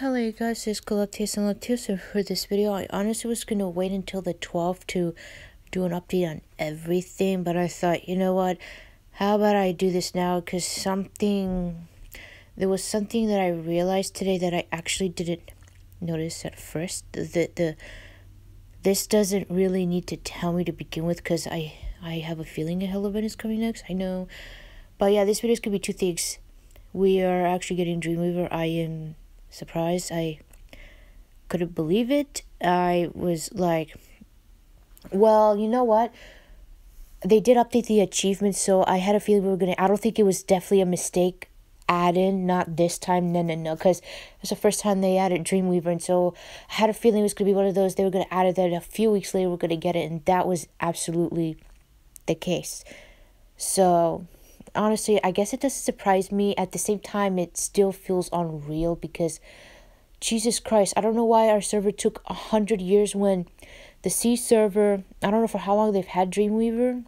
Hello guys, it's Galactus and Lactusa for this video. I honestly was going to wait until the 12th to do an update on everything, but I thought, you know what, how about I do this now, because there was something that I realized today that I actually didn't notice at first. This doesn't really need to tell me to begin with, because I have a feeling a hell event is coming next, I know. But yeah, this video is going to be two things. We are actually getting Dreamweaver. I am surprised. I couldn't believe it. I was like, well, you know what? They did update the achievements, so I had a feeling we were going to... I don't think it was definitely a mistake add-in, not this time, no, because it's the first time they added Dreamweaver, and so I had a feeling it was going to be one of those, they were going to add it, then a few weeks later we're going to get it, and that was absolutely the case. So honestly, I guess it doesn't surprise me. At the same time, it still feels unreal because, Jesus Christ, I don't know why our server took 100 years when the C server, I don't know for how long they've had Dreamweaver.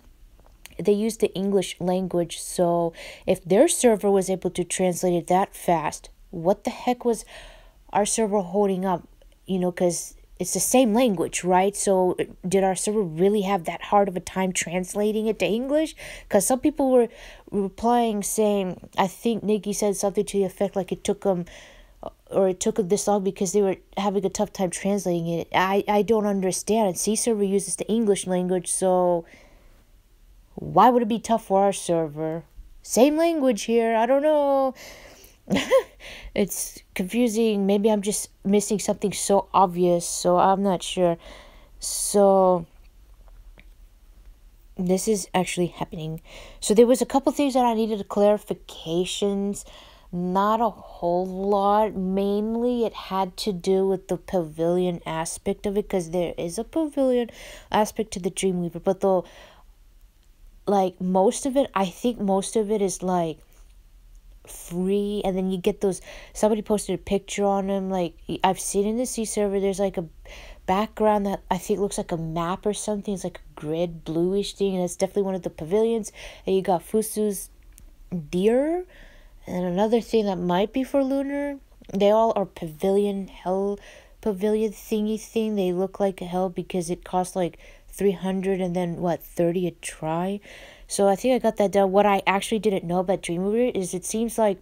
They used the English language, so if their server was able to translate it that fast, what the heck was our server holding up? You know, because it's the same language, right? So did our server really have that hard of a time translating it to English? Because some people were replying saying, I think Nikki said something to the effect like it took them this long because they were having a tough time translating it. I don't understand. C server uses the English language, so why would it be tough for our server? Same language here. I don't know. It's confusing. Maybe I'm just missing something so obvious, so I'm not sure. So this is actually happening. So there was a couple things that I needed clarifications. Not a whole lot. Mainly it had to do with the pavilion aspect of it, because there is a pavilion aspect to the Dreamweaver, but though, like, most of it, I think most of it is like free, and then you get those, somebody posted a picture on them, like I've seen in the C server, there's like a background that I think looks like a map or something. It's like a grid bluish thing, and it's definitely one of the pavilions. And you got Fusu's deer, and another thing that might be for lunar. They all are pavilion thingy thing. They look like hell because it costs like 300 and then what, 30 a try. So I think I got that down. What I actually didn't know about Dreamweaver is it seems like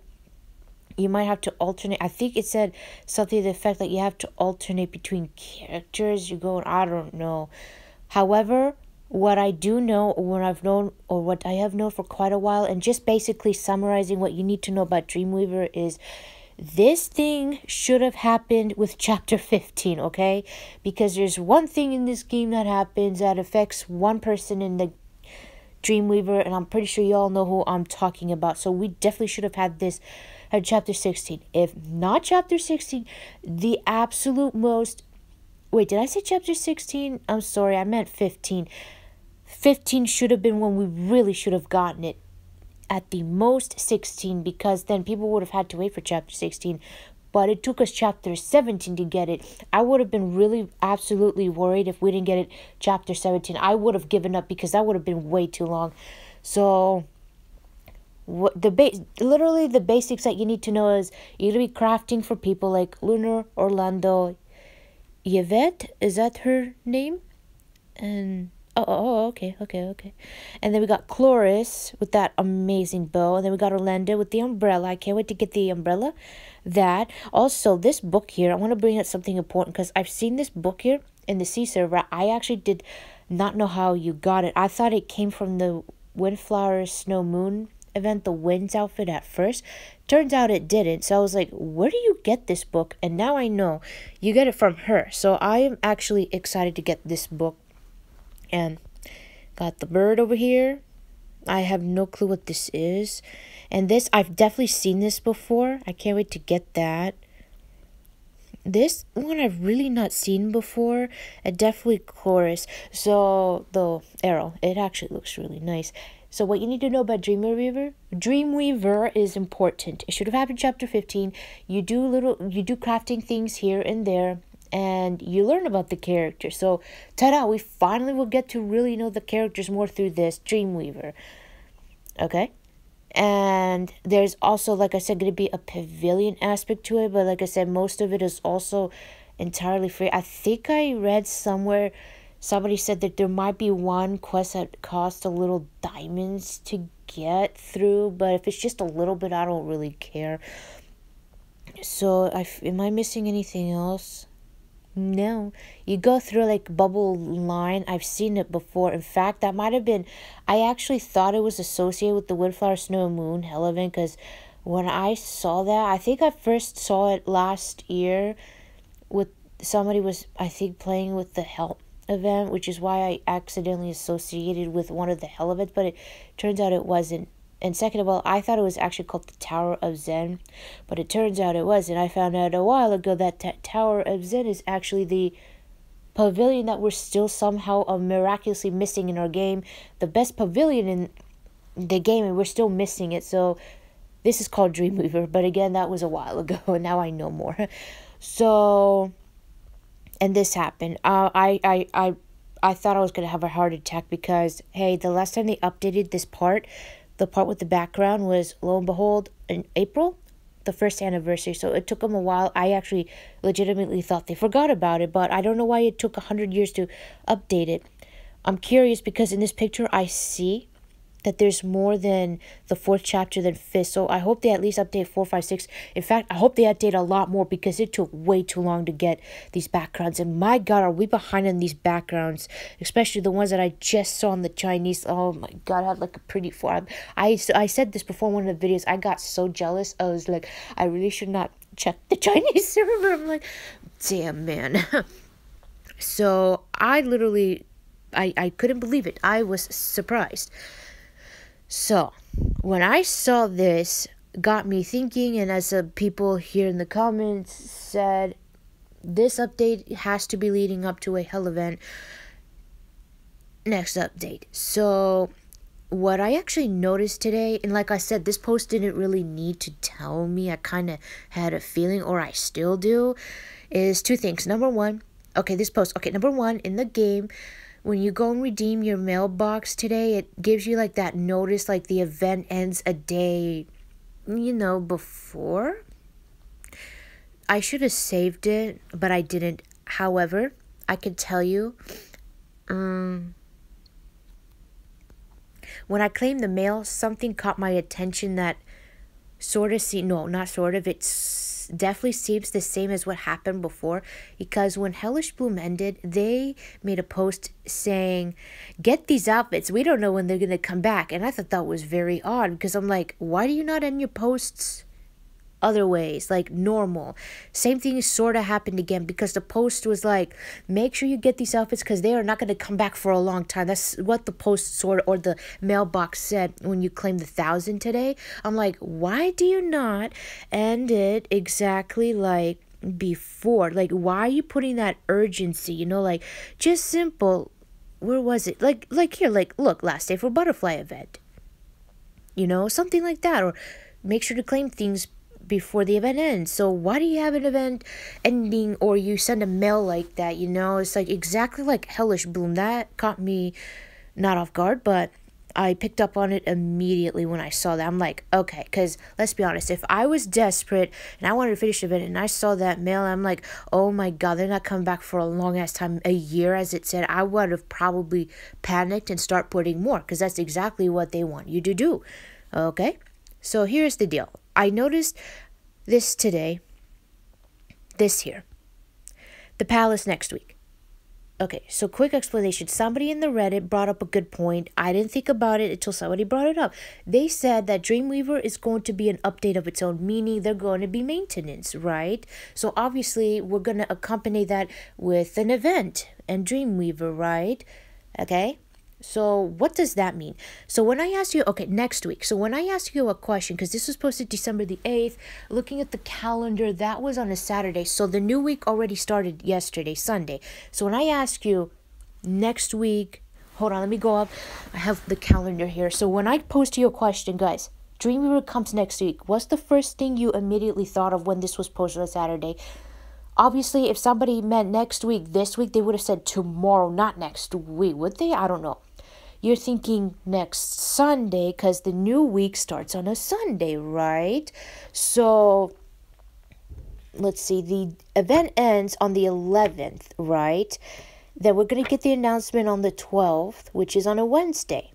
you might have to alternate. I think it said something to the effect that you have to alternate between characters. You're going, I don't know. However, what I do know, or what I've known, or what I have known for quite a while, and just basically summarizing what you need to know about Dreamweaver is this thing should have happened with chapter 15, okay? Because there's one thing in this game that happens that affects one person in the Dreamweaver, and I'm pretty sure you all know who I'm talking about. So we definitely should have had this at chapter 16. If not chapter 16, the absolute most... Wait, did I say chapter 16? I'm sorry, I meant 15. 15 should have been when we really should have gotten it. At the most 16, because then people would have had to wait for chapter 16. But it took us chapter 17 to get it. I would have been really absolutely worried if we didn't get it chapter 17. I would have given up because that would have been way too long. So what literally the basics that you need to know is you're going to be crafting for people like Lunar, Orlando, Yvette, is that her name? And okay. And then we got Chloris with that amazing bow. And then we got Orlando with the umbrella. I can't wait to get the umbrella. That. Also, this book here, I want to bring up something important because I've seen this book here in the C server. I actually did not know how you got it. I thought it came from the Windflower Snow Moon event, the Winds outfit at first. Turns out it didn't. So I was like, where do you get this book? And now I know you get it from her. So I am actually excited to get this book. And got the bird over here. I have no clue what this is. And this, I've definitely seen this before. I can't wait to get that. This one I've really not seen before. Definitely Chorus. So the arrow, it actually looks really nice. So what you need to know about Dreamweaver is important. It should have happened chapter 15. You do crafting things here and there, and you learn about the characters. So, ta-da, we finally will get to really know the characters more through this Dreamweaver. Okay? And there's also, like I said, going to be a pavilion aspect to it. But like I said, most of it is also entirely free. I think I read somewhere, somebody said that there might be one quest that costs a little diamonds to get through. But if it's just a little bit, I don't really care. So, am I missing anything else? No, you go through like bubble line. I've seen it before. In fact, that might have been. I actually thought it was associated with the Windflower Snow and Moon Hell event, because when I saw that, I think I first saw it last year with somebody was, I think, playing with the Hell event, which is why I accidentally associated with one of the Hell events, but it turns out it wasn't. And second of all, I thought it was actually called the Tower of Zen, but it turns out it wasn't. I found out a while ago that Tower of Zen is actually the pavilion that we're still somehow miraculously missing in our game. The best pavilion in the game, and we're still missing it. So this is called Dreamweaver, but again, that was a while ago, and now I know more. So, and this happened. I thought I was going to have a heart attack because, hey, the last time they updated this part, the part with the background was, lo and behold, in April, the first anniversary. So it took them a while. I actually legitimately thought they forgot about it, but I don't know why it took 100 years to update it. I'm curious because in this picture I see that there's more than the 4th chapter than 5th. So I hope they at least update 4, 5, 6. In fact, I hope they update a lot more because it took way too long to get these backgrounds. And my God, are we behind on these backgrounds? Especially the ones that I just saw in the Chinese. Oh my God, I had like a pretty form. I said this before in one of the videos. I got so jealous. I was like, I really should not check the Chinese server. I'm like, damn, man. So I literally, I couldn't believe it. I was surprised. So, when I saw this, got me thinking, and as people here in the comments said, this update has to be leading up to a Hell event next update. So, what I actually noticed today, and like I said, this post didn't really need to tell me, I kind of had a feeling, or I still do, is 2 things. Number one, number one, in the game, when you go and redeem your mailbox today, it gives you like that notice, like the event ends a day, before. I should have saved it, but I didn't. However, I can tell you, when I claimed the mail, something caught my attention that it definitely seems the same as what happened before, because when Hellish Bloom ended, they made a post saying, get these outfits, we don't know when they're going to come back. And I thought that was very odd, because I'm like, why do you not end your posts other ways, like normal? Same thing sort of happened again, because the post was like, make sure you get these outfits because they are not going to come back for a long time. That's what the post or the mailbox said when you claimed the 1,000 today. I'm like, why do you not end it exactly like before? Like, why are you putting that urgency? Like, just simple. Where was it? Like here, like, look, last day for butterfly event, something like that. Or make sure to claim things before the event ends. So why do you have an event ending, or you send a mail like that? It's like exactly like Hellish Bloom. That caught me not off guard, but I picked up on it immediately when I saw that. I'm like, okay, because let's be honest, if I was desperate and I wanted to finish the event and I saw that mail, I'm like, oh my God, they're not coming back for a long ass time, a year as it said, I would have probably panicked and start putting more, because that's exactly what they want you to do. Okay, so here's the deal. I noticed this today, this here, the palace next week. Okay, so quick explanation. Somebody in the Reddit brought up a good point. I didn't think about it until somebody brought it up. They said that Dreamweaver is going to be an update of its own, meaning they're going to be maintenance, right? So obviously, we're going to accompany that with an event and Dreamweaver, right? Okay? So what does that mean? So when I ask you, okay, next week. So when I ask you a question, because this was posted December the 8th, looking at the calendar, that was on a Saturday. So the new week already started yesterday, Sunday. So when I ask you next week, hold on, let me go up. I have the calendar here. So when I post you a question, guys, Dreamweaver comes next week. What's the first thing you immediately thought of when this was posted on Saturday? Obviously, if somebody meant next week, this week, they would have said tomorrow, not next week, would they? I don't know. you're thinking next Sunday because the new week starts on a Sunday, right? So let's see, the event ends on the 11th, right? Then we're going to get the announcement on the 12th, which is on a Wednesday.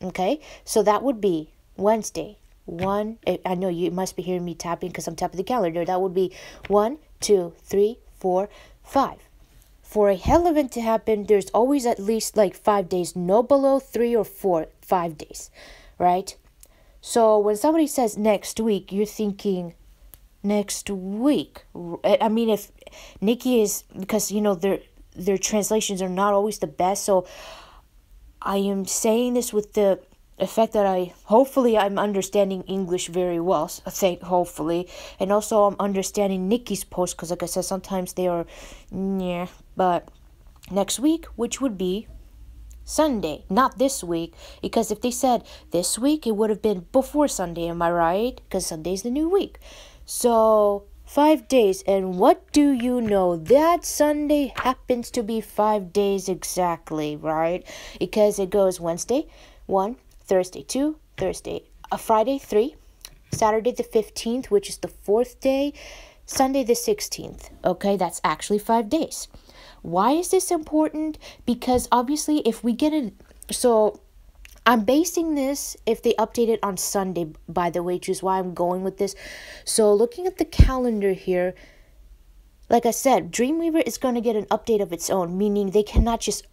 Okay, so that would be Wednesday. I know you must be hearing me tapping because I'm tapping the calendar. That would be 1, 2, 3, 4, 5. For a hell event to happen, there's always at least like 5 days, no below 3 or 4, 5 days, right? So when somebody says next week, you're thinking next week. I mean, if Nikki is, because their translations are not always the best, so I am saying this with the effect that hopefully I'm understanding English very well, hopefully, and also I'm understanding Nikki's post, because like I said, sometimes they are, yeah, but next week, which would be Sunday, not this week, because if they said this week, it would have been before Sunday, am I right? Because Sunday's the new week. So 5 days, and what do you know? That Sunday happens to be 5 days exactly, right? Because it goes Wednesday 1, Thursday 2, Friday 3, Saturday the 15th, which is the 4th day, Sunday the 16th. Okay, that's actually 5 days. Why is this important? Because obviously if we get it, so I'm basing this if they update it on Sunday, by the way, which is why I'm going with this. So looking at the calendar here, like I said, Dreamweaver is going to get an update of its own, meaning they cannot just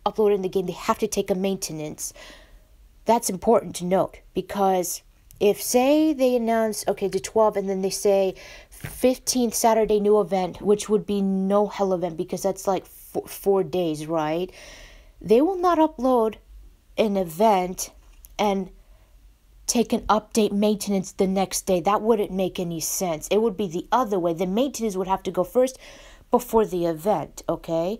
upload it in the game. They have to take a maintenance. That's important to note, because if, say, they announce, okay, the 12th, and then they say 15th Saturday new event, which would be no hell event, because that's like 4 days, right? They will not upload an event and take an update maintenance the next day. That wouldn't make any sense. It would be the other way. The maintenance would have to go first before the event, okay?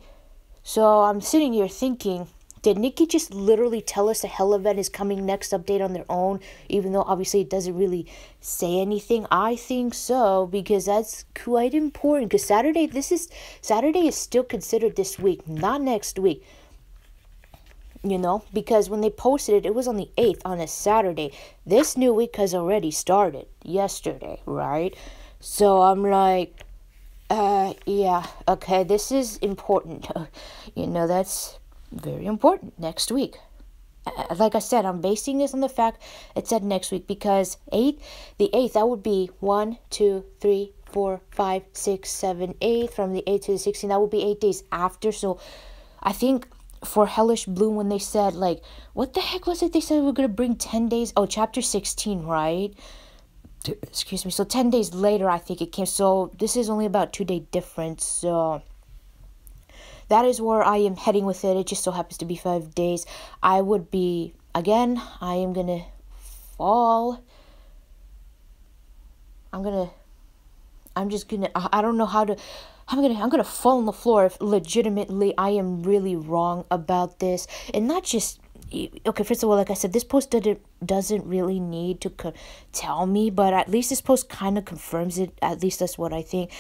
So I'm sitting here thinking, did Nikki just literally tell us a hell event is coming next update on their own, even though obviously it doesn't really say anything? I think so, because that's quite important, because Saturday is still considered this week, not next week. Because when they posted it, it was on the 8th, on a Saturday. This new week has already started yesterday, right? So I'm like, yeah, okay, this is important. That's very important. Next week. Like I said, I'm basing this on the fact it said next week, because the 8th, that would be 1, 2, 3, 4, 5, 6, 7, 8. From the 8th to the 16th, that would be 8 days after. So I think for Hellish Bloom, when they said, like, what the heck was it? They said we're going to bring 10 days. Oh, chapter 16, right? Excuse me. So 10 days later, I think it came. So this is only about 2-day difference. So that is where I am heading with it. It just so happens to be 5 days. I am going to fall. I don't know how to. I'm gonna fall on the floor if legitimately I am really wrong about this. And not just, okay, first of all, like I said, this post doesn't really need to tell me, but at least this post kind of confirms it. At least that's what I think.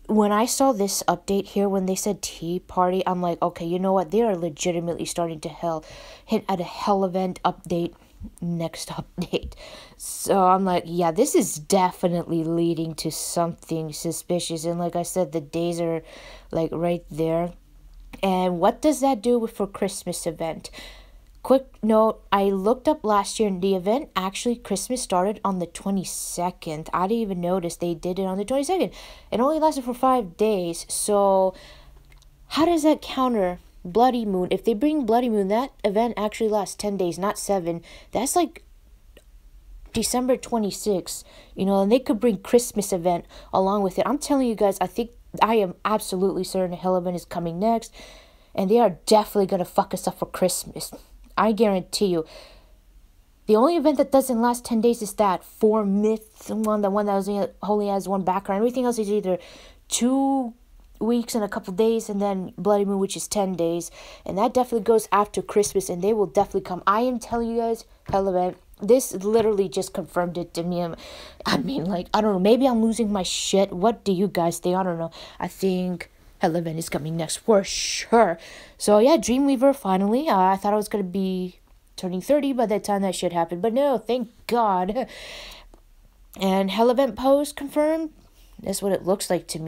When I saw this update here, when they said tea party, I'm like, okay, you know what? They are legitimately starting to hint at a hell event update. Next update. So I'm like, yeah, this is definitely leading to something suspicious. And like I said, the days are like right there. And what does that do for Christmas event? Quick note, I looked up last year, and the event actually, Christmas started on the 22nd. I didn't even notice they did it on the 22nd. It only lasted for 5 days. So how does that counter Bloody Moon? If they bring Bloody Moon, that event actually lasts 10 days, not 7. That's like December 26th, and they could bring Christmas event along with it. I'm telling you guys, I am absolutely certain a hell event is coming next, and they are definitely going to fuck us up for Christmas. I guarantee you. The only event that doesn't last 10 days is that 4 Myths one, the one that only has one background. Everything else is either 2 weeks and a couple days, and then Bloody Moon, which is 10 days, and that definitely goes after Christmas, and they will definitely come. I am telling you guys, hell event. This literally just confirmed it to me. I mean, like, I don't know, maybe I'm losing my shit. What do you guys think? I don't know. I think Hell event is coming next for sure. So yeah, Dreamweaver finally. I thought I was gonna be turning 30 by the time that shit happened, but no, thank God. And Hell event post confirmed. That's what it looks like to me.